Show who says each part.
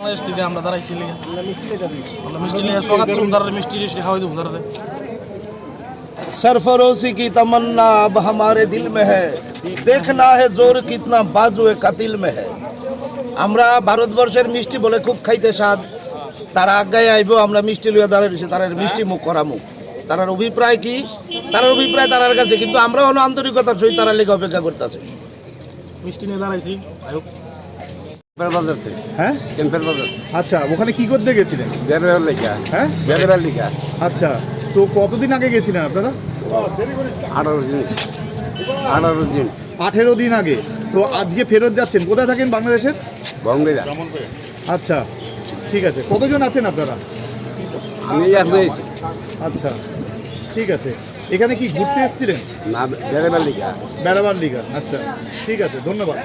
Speaker 1: বাংলাদেশ থেকে আমরা দাঁড়াইছি আমরা মিষ্টি নিয়ে স্বাগত করুন, তারা মিষ্টি খাওয়াই দেবো তারা।
Speaker 2: सरफरोशी की तमन्ना अब हमारे दिल में है, देखना है जोर कितना बाजुए कातिल में है। আমরা ভারতবর্ষের মিষ্টি বলে খুব খাইতে স্বাদ, তারা আজ্ঞায় আইব আমরা মিষ্টি লইয়া দাঁড়াই রয়েছি, তার মিষ্টি মুখ করা মুখ। তার অভিপ্রায় কি? তার অভিপ্রায় তার কাছে, কিন্তু আমরা হলো আন্তরিকতার সহিত তারা লেগে অপেক্ষা করতেছে।
Speaker 1: মিষ্টি নিয়ে দাঁড়াইছি।
Speaker 3: হ্যাঁ, আচ্ছা, ওখানে কি করতে গেছিলেন? হ্যাঁ, আচ্ছা, তো কতদিন আগে গেছিলেন আপনারা? 18 দিন আগে। তো আজকে ফেরত যাচ্ছেন, কোথায় থাকেন বাংলাদেশের? আচ্ছা, ঠিক আছে। কতজন আছেন আপনারা? আচ্ছা, ঠিক আছে। এখানে কি ঘুরতে এসেছিলেন?
Speaker 4: বেড়াবার লিগা।
Speaker 3: বেড়াবার লিগা, আচ্ছা, ঠিক আছে, ধন্যবাদ।